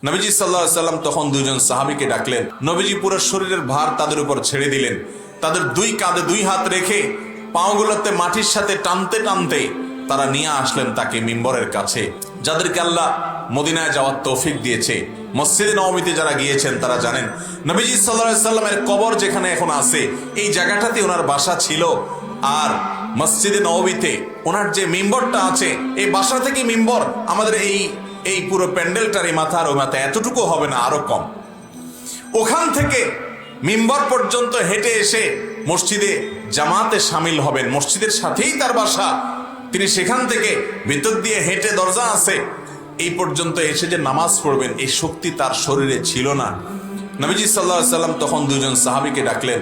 নবীজি সাল্লাল্লাহু আলাইহি সাল্লাম তখন দুইজন সাহাবীকে ডাকলেন। নবীজি পুরো শরীরের ভার তাদের উপর ছেড়ে দিলেন। তাদের দুই কাঁধে দুই হাত রেখে পাগুলোতে মাটির সাথে টানতে টানতে তারা নিয়ে আসলেন তাকে মিম্বরের কাছে। যাদেরকে আল্লাহ মদিনায় যাওয়ার তৌফিক দিয়েছে, মসজিদে নববীতে যারা গিয়েছেন তারা জানেন নবীজি সাল্লাল্লাহু আলাইহি সাল্লামের কবর যেখানে এখন আছে এই জায়গাটাতে ওনার বাসা ছিল। আর মসজিদে নববীতে ওনার যে মিম্বরটা আছে এই বাসা থেকে মিম্বর আমাদের এই পুরো প্যান্ডেলটার এই মাথার ওই মাথা এতটুকু হবে না, আরো কম। ওখান থেকে মিম্বর পর্যন্ত হেঁটে এসে মসজিদে জামাতে শামিল হবেন, মসজিদের সাথেই তার বাসা। তিনি সেখান থেকে ভিতর দিয়ে হেঁটে দরজা আছে এই পর্যন্ত এসে যে নামাজ পড়বেন এই শক্তি তার শরীরে ছিল না। নবীজি সাল্লাল্লাহু আলাইহি সাল্লাম তখন দুজন সাহাবীকে ডাকলেন,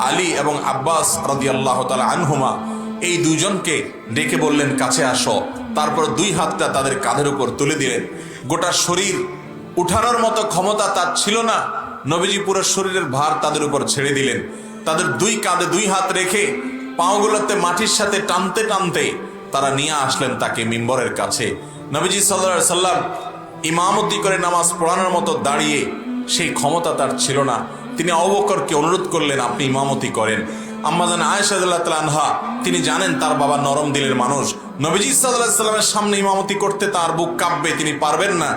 আলী এবং আব্বাস রাদিয়াল্লাহু তাআলা আনহুমা, এই দুজনকে ডেকে বললেন কাছে আসো। তারপর দুই হাতটা তাদের কাঁধের উপর তুলে দিলেন। গোটা শরীর উঠানোর মতো ক্ষমতা তার ছিল না। নবীজি পুরো শরীরের ভার তাদের উপর ছেড়ে দিলেন। তাদের দুই কাঁধে দুই হাত রেখে পাগুলোতে মাটির সাথে টানতে টানতে তারা নিয়ে আসলেন তাকে মিম্বরের কাছে। নবীজি সাল্লাল্লাহু আলাইহি সাল্লাম ইমামতি করে নামাজ পড়ানোর মতো দাঁড়িয়ে সেই ক্ষমতা তার ছিল না। তিনি আবু বকরকে অনুরোধ করলেন আপনি ইমামতি করেন। আম্মাজান আয়েশা রাদিয়াল্লাহু তাআলা আনহা তিনি জানেন তার বাবা নরম দিলের মানুষ, নবীজি সাল্লাল্লাহু আলাইহি সাল্লামের সামনে ইমামতি করতে তার বুক কাঁপবে, তিনি পারবেন না।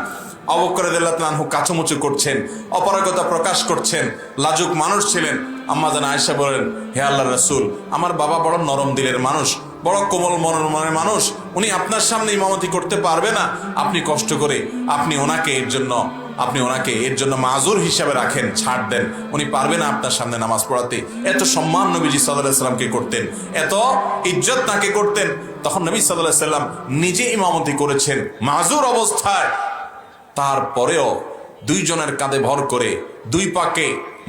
আবু বকর রাদিয়াল্লাহু তাআলা আনহু কাচুমুচু করছেন, অপারগতা প্রকাশ করছেন, লাজুক মানুষ ছিলেন। আম্মাজান আয়েশা বলেন, হে আল্লাহর রাসূল, আমার বাবা বড় নরম দিলের মানুষ, বড় কোমল মনের মানুষ, উনি আপনার সামনে ইমামতি করতে পারবে না। আপনি কষ্ট করে আপনি ওনাকে এর জন্য মাজুর হিসাবে রাখেন, ছাড় দেন, উনি পারবে না আপনার সামনে নামাজ পড়াতে। এত সম্মান নবীজি সাল্লাল্লাহু আলাইহি সাল্লামকে করতেন, এত ইজ্জত তাকে করতেন। তখন নবী সাল্লাল্লাহু আলাইহি সাল্লাম নিজে ইমামতি করেছেন মাজুর অবস্থায়। তারপরেও দুইজনের কাঁধে ভর করে দুই পাকে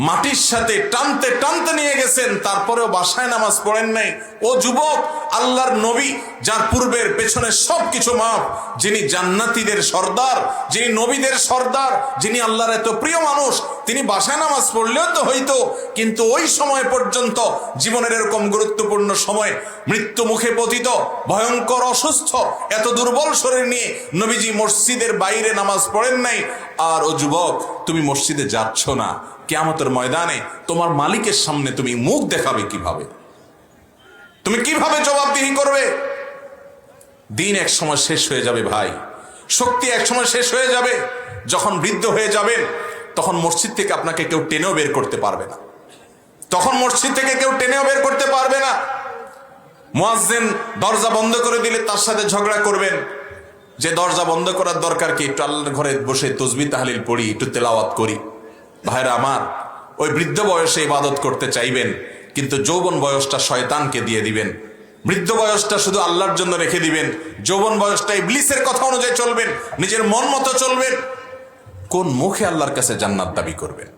মাটির সাথে টানতে টানতে নিয়ে গেছেন, তারপরেও বাসায় নামাজ পড়েন নাই। ও যুবক, আল্লাহর নবী যার পূর্বের পেছনে সবকিছু মাফ, যিনি জান্নাতীদের সর্দার, যিনি নবীদের সর্দার, যিনি আল্লাহর এত প্রিয় মানুষ, তিনি বাসায় নামাজ পড়লেও তো হইতো, কিন্তু ওই সময় পর্যন্ত জীবনের এরকম গুরুত্বপূর্ণ সময়, মৃত্যু মুখে পতিত, ভয়ঙ্কর অসুস্থ, এত দুর্বল শরীর নিয়ে নবীজি মসজিদের বাইরে নামাজ পড়েন নাই। আর ও যুবক, তুমি মসজিদে যাচ্ছ না, কিয়ামতের ময়দানে তোমার মালিকের সামনে তুমি মুখ দেখাবে কিভাবে? তুমি কিভাবে জবাবদিহি করবে? দিন এক সময় শেষ হয়ে যাবে ভাই, শক্তি এক সময় শেষ হয়ে যাবে। যখন বৃদ্ধ হয়ে যাবেন তখন মসজিদ থেকে আপনাকে কেউ টেনেও বের করতে পারবে না, মুয়াজ্জিন দরজা বন্ধ করে দিলে তার সাথে ঝগড়া করবেন যে দরজা বন্ধ করার দরকার কি, একটু আল্লাহর ঘরে বসে তাসবিহ তাহলিল পড়ি, একটু তেলাওয়াত করি। ভাইরা আমার, ওই বৃদ্ধ বয়সে ইবাদত করতে চাইবেন, কিন্তু যৌবন বয়সটা শয়তানকে দিয়ে দিবেন, বৃদ্ধ বয়সটা শুধু আল্লাহর জন্য রেখে দিবেন, যৌবন বয়সটা ইবলিসের কথা অনুযায়ী চলবেন, নিজের মন মতো চলবেন। কোন মুখে আল্লাহর কাছে জান্নাত দাবি করবেন?